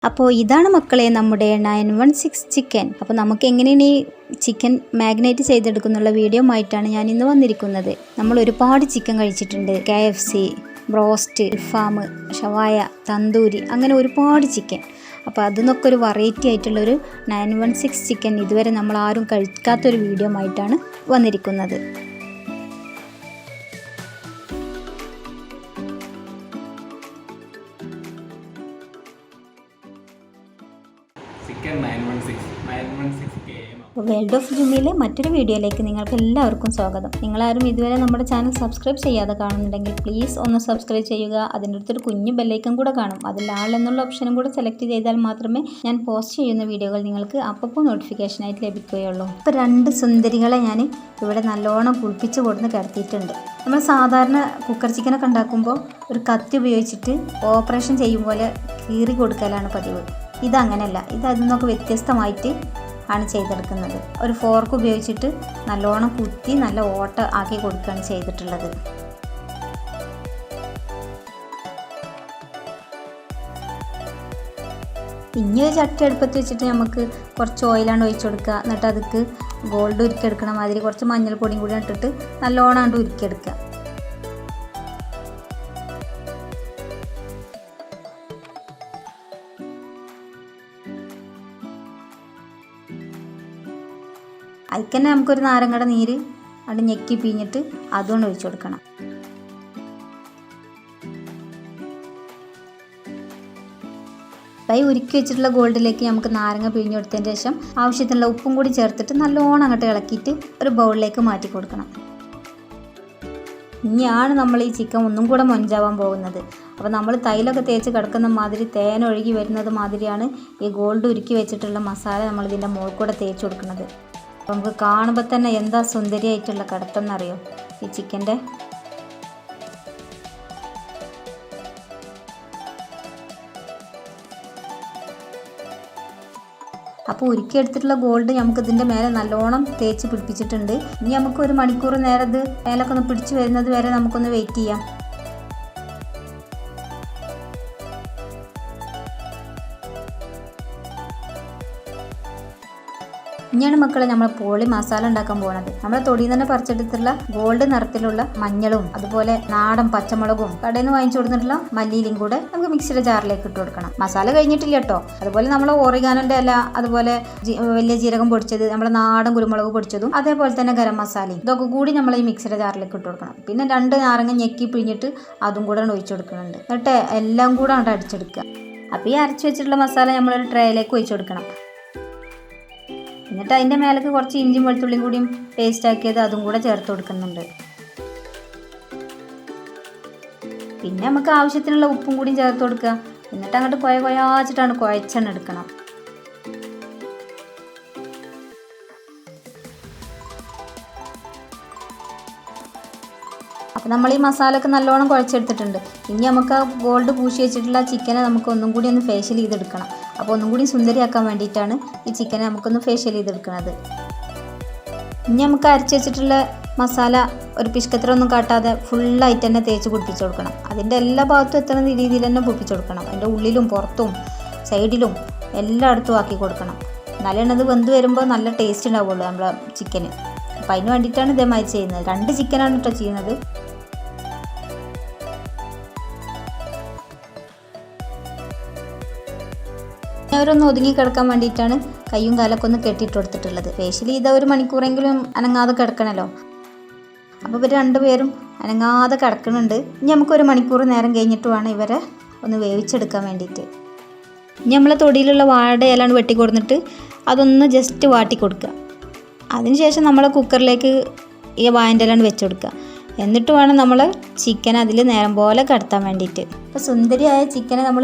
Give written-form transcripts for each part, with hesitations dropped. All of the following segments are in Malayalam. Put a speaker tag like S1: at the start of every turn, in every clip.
S1: അപ്പോൾ ഇതാണ് മക്കളെ നമ്മുടെ 916 ചിക്കൻ. അപ്പോൾ നമുക്ക് എങ്ങനെയാണ് ഈ ചിക്കൻ മാഗ്നേറ്റ് ചെയ്തെടുക്കുന്നുള്ള വീഡിയോ ആയിട്ടാണ് ഞാൻ ഇന്ന് വന്നിരിക്കുന്നത്. നമ്മൾ ഒരുപാട് ചിക്കൻ കഴിച്ചിട്ടുണ്ട്. KFC, ബ്രോസ്റ്റ്, അൽഫാം, ഷവായ, തന്തൂരി, അങ്ങനെ ഒരുപാട് ചിക്കൻ. അപ്പോൾ അതിനൊക്കെ ഒരു വെറൈറ്റി ആയിട്ടുള്ളൊരു 916 ചിക്കൻ ഇതുവരെ നമ്മൾ ആരും കഴിക്കാത്തൊരു വീഡിയോ ആയിട്ടാണ് വന്നിരിക്കുന്നത്. വേൾഡ് ഓഫ് ജുമിയിലെ മറ്റൊരു വീഡിയോയിലേക്ക് നിങ്ങൾക്ക് എല്ലാവർക്കും സ്വാഗതം. നിങ്ങളാരും ഇതുവരെ നമ്മുടെ ചാനൽ സബ്സ്ക്രൈബ് ചെയ്യാതെ കാണുന്നുണ്ടെങ്കിൽ പ്ലീസ് ഒന്ന് സബ്സ്ക്രൈബ് ചെയ്യുക. അതിൻ്റെ അടുത്തൊരു കുഞ്ഞു ബെല്ലൈക്കൺ കൂടെ കാണും. അതിൽ ആൾ എന്നുള്ള ഓപ്ഷനും കൂടെ സെലക്ട് ചെയ്താൽ മാത്രമേ ഞാൻ പോസ്റ്റ് ചെയ്യുന്ന വീഡിയോകൾ നിങ്ങൾക്ക് അപ്പോൾ നോട്ടിഫിക്കേഷനായിട്ട് ലഭിക്കുകയുള്ളൂ. ഇപ്പോൾ 2 സുന്ദരികളെ ഞാൻ ഇവിടെ നല്ലോണം കുളിപ്പിച്ച് കൊടുന്ന് കിടത്തിയിട്ടുണ്ട്. നമ്മൾ സാധാരണ കുക്കർ ചിക്കനൊക്കെ ഉണ്ടാക്കുമ്പോൾ ഒരു കത്തി ഉപയോഗിച്ചിട്ട് ഓപ്പറേഷൻ ചെയ്യും പോലെ കീറി കൊടുക്കലാണ് പതിവ്. ഇതങ്ങനെയല്ല. ഇത് അതിൽ നിന്നൊക്കെ വ്യത്യസ്തമായിട്ട് ആണ് ചെയ്തെടുക്കുന്നത്. ഒരു ഫോർക്ക് ഉപയോഗിച്ചിട്ട് നല്ലോണം കുത്തി നല്ല ഓട്ട ആക്കി കൊടുക്കുകയാണ് ചെയ്തിട്ടുള്ളത്. ഇനി ഒരു ചട്ടി അടുപ്പത്ത് വെച്ചിട്ട് നമുക്ക് കുറച്ച് ഓയിലാണ് ഒഴിച്ചു കൊടുക്കുക. എന്നിട്ട് അതിക്ക് ഗോൾഡ് ഉരുക്കിയെടുക്കണ മാതിരി കുറച്ച് മഞ്ഞൾപ്പൊടിയും കൂടി ഇട്ടിട്ട് നല്ലോണം ഉരുക്കിയെടുക്കുക. അതിൽ തന്നെ നമുക്കൊരു നാരങ്ങയുടെ നീര് അത് ഞെക്കി പിഴിഞ്ഞിട്ട് അതുകൊണ്ട് ഒഴിച്ചു കൊടുക്കണം. ഉരുക്കി വെച്ചിട്ടുള്ള ഗോൾഡിലേക്ക് നമുക്ക് നാരങ്ങ പിഴിഞ്ഞു കൊടുത്തതിന് ശേഷം ആവശ്യത്തിനുള്ള ഉപ്പും കൂടി ചേർത്തിട്ട് നല്ലോണം അങ്ങോട്ട് ഇളക്കിയിട്ട് ഒരു ബൗളിലേക്ക് മാറ്റി കൊടുക്കണം. ഇനിയാണ് നമ്മൾ ഈ ചിക്കൻ ഒന്നും കൂടെ മൊഞ്ചാവാൻ പോകുന്നത്. അപ്പോൾ നമ്മൾ തൈലൊക്കെ തേച്ച് കിടക്കുന്ന മാതിരി തേൻ ഒഴുകി വരുന്നത് മാതിരിയാണ് ഈ ഗോൾഡ് ഉരുക്കി വെച്ചിട്ടുള്ള മസാല നമ്മൾ ഇതിൻ്റെ മുകളിൽ കൂടെ തേച്ച് കൊടുക്കുന്നത്. അപ്പോൾ നമുക്ക് കാണുമ്പോൾ തന്നെ എന്താ സുന്ദരിയായിട്ടുള്ള കിടത്തെന്നറിയോ ഈ ചിക്കൻ്റെ. അപ്പോൾ ഉരുക്കിയെടുത്തിട്ടുള്ള ഗോൾഡ് നമുക്ക് ഇതിൻ്റെ മേലെ നല്ലോണം തേച്ച് പിടിപ്പിച്ചിട്ടുണ്ട്. ഇനി നമുക്ക് 1 മണിക്കൂർ നേരം ഇത് മേലൊക്കെ ഒന്ന് പിടിച്ച് വരുന്നത് വരെ നമുക്കൊന്ന് വെയിറ്റ് ചെയ്യാം. ഇനിയാണ് മക്കളെ നമ്മൾ പോളി മസാല ഉണ്ടാക്കാൻ പോകുന്നത്. നമ്മളെ തൊടിയിൽ തന്നെ പറിച്ചെടുത്തുള്ള ഗോൾഡ് നിറത്തിലുള്ള മഞ്ഞളും അതുപോലെ നാടൻ പച്ചമുളകും കടയിൽ നിന്ന് വാങ്ങിച്ചു കൊടുത്തിട്ടുള്ള മല്ലിയിലും കൂടെ നമുക്ക് മിക്സിയുടെ ജാറിലേക്ക് ഇട്ട് കൊടുക്കണം. മസാല കഴിഞ്ഞിട്ടില്ല കേട്ടോ. അതുപോലെ നമ്മൾ ഓറിഗാനോൻ്റെ ഇല, അതുപോലെ വലിയ ജീരകം പൊടിച്ചത്, നമ്മുടെ നാടൻ കുരുമുളക് പൊടിച്ചതും, അതേപോലെ തന്നെ ഗരം മസാലയും, ഇതൊക്കെ കൂടി നമ്മൾ ഈ മിക്സിയുടെ ജാറിലേക്ക് ഇട്ട് കൊടുക്കണം. പിന്നെ 2 നാരങ്ങ ഞെക്കി പിഴിഞ്ഞിട്ട് അതും കൂടെ ഒഴിച്ചു കൊടുക്കുന്നുണ്ട്. എന്നിട്ട് എല്ലാം കൂടെ അങ്ങോട്ട് അടിച്ചെടുക്കുക. അപ്പോൾ ഈ അരച്ച് വെച്ചിട്ടുള്ള മസാല നമ്മളൊരു ട്രേയിലേക്ക് ഒഴിച്ചു കൊടുക്കണം. എന്നിട്ട് അതിൻ്റെ മേലേക്ക് കുറച്ച് ഇഞ്ചിയും വെളുത്തുള്ളിയും കൂടിയും പേസ്റ്റ് ആക്കിയത് അതും കൂടെ ചേർത്ത് കൊടുക്കുന്നുണ്ട്. പിന്നെ നമുക്ക് ആവശ്യത്തിനുള്ള ഉപ്പും കൂടിയും ചേർത്ത് കൊടുക്കുക. എന്നിട്ട് അങ്ങോട്ട് കൊയാച്ചിട്ടാണ് കുഴച്ചെണ്ണ എടുക്കണം. അപ്പോൾ നമ്മൾ ഈ മസാലയൊക്കെ നല്ലോണം കുഴച്ചെടുത്തിട്ടുണ്ട്. ഇനി നമുക്ക് ആ ഗോൾഡ് പൂശി വെച്ചിട്ടുള്ള ചിക്കനെ നമുക്ക് ഒന്നും കൂടി ഒന്ന് ഫേഷ്യൽ ചെയ്തെടുക്കണം. അപ്പോൾ ഒന്നും കൂടി സുന്ദരിയാക്കാൻ വേണ്ടിയിട്ടാണ് ഈ ചിക്കനെ നമുക്കൊന്ന് ഫേഷ്യൽ ചെയ്തെടുക്കുന്നത്. ഇനി നമുക്ക് അരച്ച് വെച്ചിട്ടുള്ള മസാല ഒരു പിഷ്കത്രമൊന്നും കാട്ടാതെ ഫുള്ളായിട്ട് തന്നെ തേച്ച് പിടിപ്പിച്ച് കൊടുക്കണം. അതിൻ്റെ എല്ലാ ഭാഗത്തും എത്തുന്ന രീതിയിൽ തന്നെ പിടിപ്പിച്ച് കൊടുക്കണം. അതിൻ്റെ ഉള്ളിലും പുറത്തും സൈഡിലും എല്ലായിടത്തും ആക്കി കൊടുക്കണം. എന്നാലാണ് അത് വെന്ത് വരുമ്പോൾ നല്ല ടേസ്റ്റ് ഉണ്ടാവുള്ളൂ നമ്മളെ ചിക്കന്. അപ്പോൾ അതിന് വേണ്ടിയിട്ടാണ് ഇതേമാതിരി ചെയ്യുന്നത്. 2 ചിക്കനാണ് കേട്ടോ ചെയ്യുന്നത്. അവരൊന്ന് ഒതുങ്ങി കിടക്കാൻ വേണ്ടിയിട്ടാണ് കയ്യും കാലൊക്കെ ഒന്ന് കെട്ടിയിട്ട് കൊടുത്തിട്ടുള്ളത്. ഫേഷ്യൽ ചെയ്ത 1 മണിക്കൂറെങ്കിലും അനങ്ങാതെ കിടക്കണമല്ലോ. അപ്പോൾ ഇവർ 2 പേരും അനങ്ങാതെ കിടക്കുന്നുണ്ട്. ഇനി നമുക്ക് 1 മണിക്കൂർ നേരം കഴിഞ്ഞിട്ട് വേണം ഇവരെ ഒന്ന് വേവിച്ചെടുക്കാൻ വേണ്ടിയിട്ട്. ഇനി നമ്മളെ തൊടിയിലുള്ള വാഴയുടെ ഇലയാണ് വെട്ടി കൊടുത്തിട്ട് അതൊന്ന് ജസ്റ്റ് വാട്ടി കൊടുക്കുക. അതിനുശേഷം നമ്മൾ കുക്കറിലേക്ക് ഈ വാഴൻ്റെ ഇലയാണ് വെച്ച് കൊടുക്കുക. എന്നിട്ട് വേണം നമ്മൾ ചിക്കൻ അതിൽ നേരം പോലെ കടത്താൻ വേണ്ടിയിട്ട്. അപ്പോൾ സുന്ദരിയായ ചിക്കനെ നമ്മൾ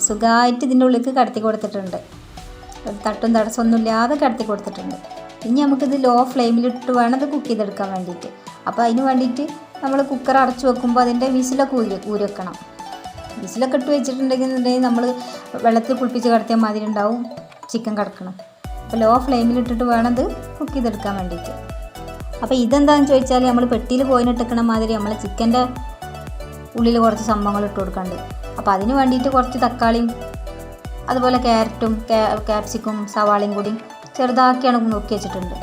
S1: സുഖമായിട്ട് ഇതിൻ്റെ ഉള്ളിലേക്ക് കടത്തി കൊടുത്തിട്ടുണ്ട്. ഒരു തട്ടും തടസ്സമൊന്നും ഇല്ലാതെ കടത്തി കൊടുത്തിട്ടുണ്ട്. ഇനി നമുക്കിത് ലോ ഫ്ലെയിമിലിട്ട് വേണം ഇത് കുക്ക് ചെയ്തെടുക്കാൻ വേണ്ടിയിട്ട്. അപ്പോൾ അതിന് വേണ്ടിയിട്ട് നമ്മൾ കുക്കർ അടച്ചു വെക്കുമ്പോൾ അതിൻ്റെ വിസിലൊക്കെ ഊരി വെക്കണം. വിസിലൊക്കെ ഇട്ട് വെച്ചിട്ടുണ്ടെങ്കിൽ നമ്മൾ വെള്ളത്തിൽ കുളിപ്പിച്ച് കിടത്തിയ മാതിരി ഉണ്ടാവും ചിക്കൻ കിടക്കണം. അപ്പോൾ ലോ ഫ്ലെയിമിലിട്ടിട്ട് വേണം ഇത് കുക്ക് ചെയ്തെടുക്കാൻ വേണ്ടിയിട്ട്. അപ്പോൾ ഇതെന്താണെന്ന് ചോദിച്ചാൽ നമ്മൾ പെട്ടിയിൽ കോയിനിട്ടിക്കണ മാതിരി നമ്മൾ ചിക്കൻ്റെ ഉള്ളിൽ കുറച്ച് സംഭവങ്ങൾ ഇട്ട് കൊടുക്കാണ്ട്. അപ്പോൾ അതിന് വേണ്ടിയിട്ട് കുറച്ച് തക്കാളിയും അതുപോലെ ക്യാരറ്റും ക്യാപ്സിക്കും സവാളയും കൂടി ചെറുതാക്കിയാണ് നുറുക്കി വെച്ചിട്ടുണ്ട്.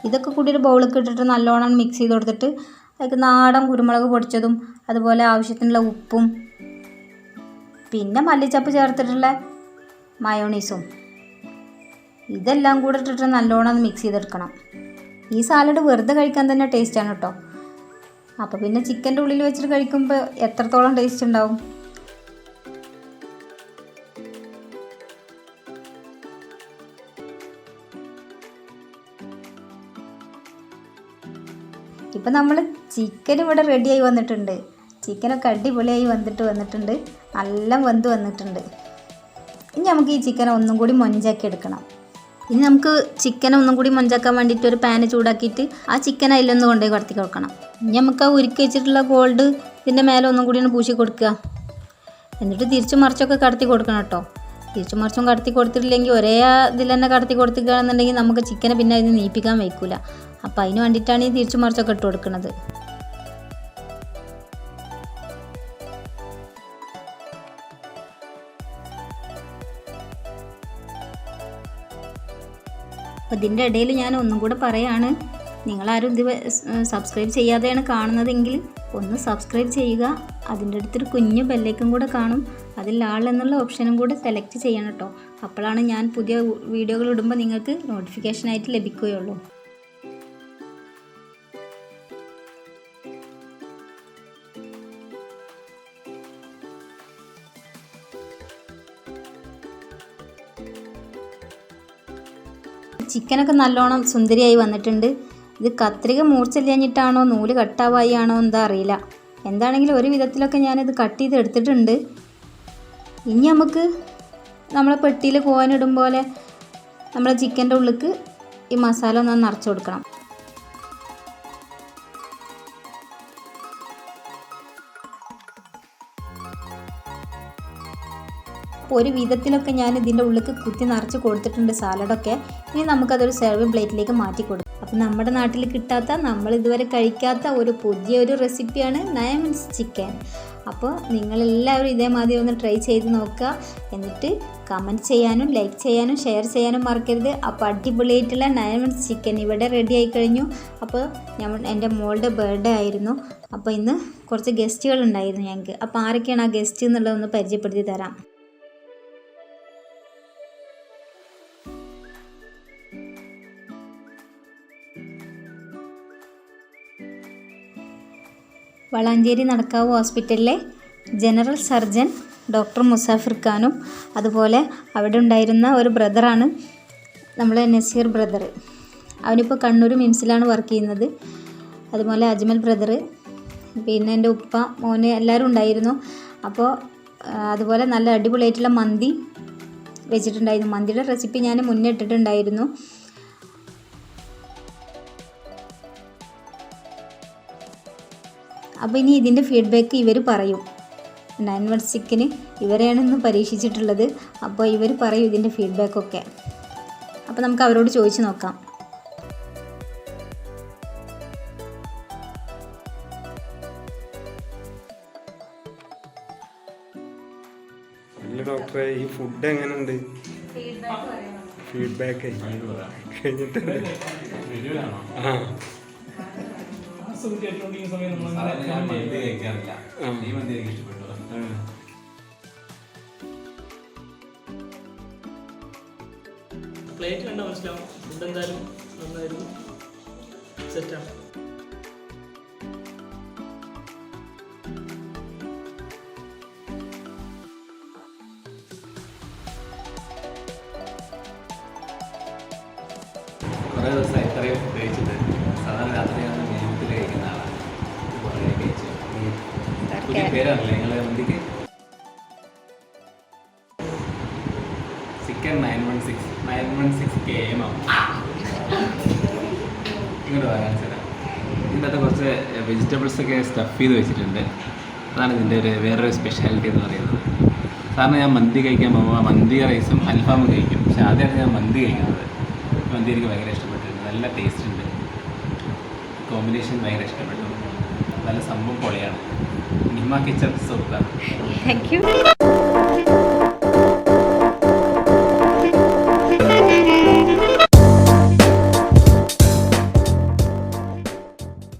S1: ഇതൊക്കെ കൂടി ഒരു ബൗളിലേക്ക് ഇട്ടിട്ട് നല്ലോണം മിക്സ് ചെയ്ത് കൊടുത്തിട്ട് അതിലേക്ക് നാടൻ കുരുമുളക് പൊടിച്ചതും അതുപോലെ ആവശ്യത്തിനുള്ള ഉപ്പും പിന്നെ മല്ലിച്ചപ്പ് ചേർത്തിട്ടുള്ള മയോണീസും ഇതെല്ലാം കൂടെ ഇട്ടിട്ട് നല്ലോണം മിക്സ് ചെയ്തെടുക്കണം. ഈ സാലഡ് വെറുതെ കഴിക്കാൻ തന്നെ ടേസ്റ്റാണ് കേട്ടോ. അപ്പോൾ പിന്നെ ചിക്കൻ്റെ ഉള്ളിൽ വെച്ചിട്ട് കഴിക്കുമ്പോൾ എത്രത്തോളം ടേസ്റ്റ് ഉണ്ടാവും. ഇപ്പം നമ്മൾ ചിക്കൻ ഇവിടെ റെഡിയായി വന്നിട്ടുണ്ട്. ചിക്കനൊക്കെ അടിപൊളിയായി വന്നിട്ടുണ്ട്. നല്ല വെന്ത് വന്നിട്ടുണ്ട്. ഇനി നമുക്ക് ഈ ചിക്കൻ ഒന്നും കൂടി മൊഞ്ചാക്കി എടുക്കണം. ഇനി നമുക്ക് ചിക്കൻ ഒന്നും കൂടി മൊഞ്ചാക്കാൻ വേണ്ടിയിട്ട് ഒരു പാന് ചൂടാക്കിയിട്ട് ആ ചിക്കൻ അതിലൊന്ന് കൊണ്ടുപോയി കടത്തി കൊടുക്കണം. ഇനി നമുക്ക് ആ ഉരുക്കി വെച്ചിട്ടുള്ള ഗോൾഡ് ഇതിൻ്റെ മേലെ ഒന്നും കൂടി ഒന്ന് പൂശി കൊടുക്കുക. എന്നിട്ട് തിരിച്ചു മറിച്ചൊക്കെ കടത്തി കൊടുക്കണം കേട്ടോ. തിരിച്ചു മറിച്ചും കടത്തി കൊടുത്തിട്ടില്ലെങ്കിൽ ഒരേ ഇതിൽ തന്നെ കടത്തി കൊടുത്തിക്കുകയാണെന്നുണ്ടെങ്കിൽ നമുക്ക് ചിക്കനെ പിന്നെ അതിന് നീപ്പിക്കാൻ വയ്ക്കില്ല. അപ്പോൾ അതിന് വേണ്ടിയിട്ടാണ് ഈ തിരിച്ചു മറിച്ചൊക്കെ ഇട്ട് കൊടുക്കുന്നത്. അപ്പോൾ ഇതിൻ്റെ ഇടയിൽ ഞാൻ ഒന്നും കൂടെ പറയാണ്, നിങ്ങളാരും ഇത് സബ്സ്ക്രൈബ് ചെയ്യാതെയാണ് കാണുന്നതെങ്കിൽ ഒന്ന് സബ്സ്ക്രൈബ് ചെയ്യുക. അതിൻ്റെ അടുത്തൊരു കുഞ്ഞു ബെല്ലേക്കും കൂടെ കാണും. അതിൽ ആൾ എന്നുള്ള ഓപ്ഷനും കൂടെ സെലക്ട് ചെയ്യണം കേട്ടോ. അപ്പോഴാണ് ഞാൻ പുതിയ വീഡിയോകൾ ഇടുമ്പോൾ നിങ്ങൾക്ക് നോട്ടിഫിക്കേഷനായിട്ട് ലഭിക്കുകയുള്ളൂ. ചിക്കനൊക്കെ നല്ലോണം സുന്ദരിയായി വന്നിട്ടുണ്ട്. ഇത് കത്രിക മൂർച്ചയില്ലാഞ്ഞിട്ടാണോ നൂല് കട്ടാവായി ആണോ എന്താ അറിയില്ല. എന്താണെങ്കിലും ഒരു വിധത്തിലൊക്കെ ഞാനിത് കട്ട് ചെയ്ത് എടുത്തിട്ടുണ്ട്. ഇനി നമുക്ക് നമ്മളെ പെട്ടിയിൽ കോവനിടും പോലെ നമ്മളെ ചിക്കൻ്റെ ഉള്ളിലേക്ക് ഈ മസാല ഒന്ന് നിറച്ച് കൊടുക്കണം. അപ്പോൾ ഒരു വിധത്തിലൊക്കെ ഞാൻ ഇതിൻ്റെ ഉള്ളിലേക്ക് കുത്തി നിറച്ച് കൊടുത്തിട്ടുണ്ട് സാലഡൊക്കെ. ഇനി നമുക്കതൊരു സെർവിങ് പ്ലേറ്റിലേക്ക് മാറ്റി കൊടുക്കാം. അപ്പോൾ നമ്മുടെ നാട്ടിൽ കിട്ടാത്ത, നമ്മൾ ഇതുവരെ കഴിക്കാത്ത ഒരു പുതിയൊരു റെസിപ്പിയാണ് 9 മിനിറ്റ്സ് ചിക്കൻ. അപ്പോൾ നിങ്ങളെല്ലാവരും ഇതേമാതിരി ഒന്ന് ട്രൈ ചെയ്ത് നോക്കുക. എന്നിട്ട് കമൻറ്റ് ചെയ്യാനും ലൈക്ക് ചെയ്യാനും ഷെയർ ചെയ്യാനും മറക്കരുത്. അപ്പോൾ അടിപൊളിയായിട്ടുള്ള 9 മിനിറ്റ്സ് ചിക്കൻ ഇവിടെ റെഡി ആയി കഴിഞ്ഞു. അപ്പോൾ എൻ്റെ മോളുടെ ബർത്ത്ഡേ ആയിരുന്നു. അപ്പോൾ ഇന്ന് കുറച്ച് ഗസ്റ്റുകൾ ഉണ്ടായിരുന്നു ഞങ്ങൾക്ക്. അപ്പോൾ ആരൊക്കെയാണ് ആ ഗസ്റ്റ് എന്നുള്ളതൊന്ന് പരിചയപ്പെടുത്തി തരാം. വളാഞ്ചേരി നടക്കാവ് ഹോസ്പിറ്റലിലെ ജനറൽ സർജൻ ഡോക്ടർ മുസാഫിർ ഖാനും അതുപോലെ അവിടെ ഉണ്ടായിരുന്ന ഒരു ബ്രദറാണ് നമ്മളെ നസീർ ബ്രദർ. അവനിപ്പോൾ കണ്ണൂർ മിംസിലാണ് വർക്ക് ചെയ്യുന്നത്. അതുപോലെ അജ്മൽ ബ്രദർ, പിന്നെ എൻ്റെ ഉപ്പ, മോന് എല്ലാവരും ഉണ്ടായിരുന്നു. അപ്പോൾ അതുപോലെ നല്ല അടിപൊളിയായിട്ടുള്ള മന്തി വെച്ചിട്ടുണ്ടായിരുന്നു. മന്തിയുടെ റെസിപ്പി ഞാൻ മുന്നേ ഇട്ടിട്ടുണ്ടായിരുന്നു. അപ്പോൾ ഇനി ഇതിൻ്റെ ഫീഡ്ബാക്ക് ഇവർ പറയും. 9 മിനിറ്റ്സ് ചിക്കന് ഇവരെയാണ് ഇന്ന് പരീക്ഷിച്ചിട്ടുള്ളത്. അപ്പോൾ ഇവർ പറയും ഇതിൻ്റെ ഫീഡ്ബാക്കൊക്കെ. അപ്പോൾ നമുക്ക് അവരോട് ചോദിച്ച് നോക്കാം.
S2: ഡോക്ടറെ, ഈ ഫുഡ് എങ്ങനെയുണ്ട്? ഫീഡ്ബാക്ക് കഴിഞ്ഞിട്ട്
S3: പ്ലേറ്റ് കണ്ടാൽ മനസ്സിലാവും. ഫുഡ് എന്തായാലും നന്നായിരുന്നു, സെറ്റാണ്.
S4: കുറേ ദിവസമായി ഇത്രയും കഴിച്ചിട്ട്. സാധാരണ രാത്രിയാണ് മീൻമുട്ടി കഴിക്കുന്ന ആളാണ്. കുറേ കഴിച്ചു. പുതിയ പേരല്ലേ നിങ്ങളെ മന്തിക്ക്? Chicken 916 KM. ഇങ്ങോട്ട് പറയാൻ തരാം. ഇതിൻ്റെ അകത്ത് കുറച്ച് വെജിറ്റബിൾസൊക്കെ സ്റ്റഫ് ചെയ്ത് വെച്ചിട്ടുണ്ട്. അതാണ് ഇതിൻ്റെ വേറൊരു സ്പെഷ്യാലിറ്റി എന്ന് പറയുന്നത്. സാധാരണ ഞാൻ മന്തി കഴിക്കാൻ പോകുമ്പോൾ മന്തി റൈസും അൽഫാമും കഴിക്കും. പക്ഷേ ആദ്യമായിട്ട് ഞാൻ മന്തി കഴിക്കുന്നത്. മന്തി എനിക്ക് ഭയങ്കര ഇഷ്ടപ്പെട്ടിട്ടുണ്ട്. നല്ല ടേസ്റ്റ് ഉണ്ട്. കോമ്പിനേഷൻ ഭയങ്കര ഇഷ്ടപ്പെട്ടു. നല്ല സംഭവം പൊളിയാണ്. നിമ്മ കിച്ചൺ സുഹൃത്താണ്.
S1: Thank you.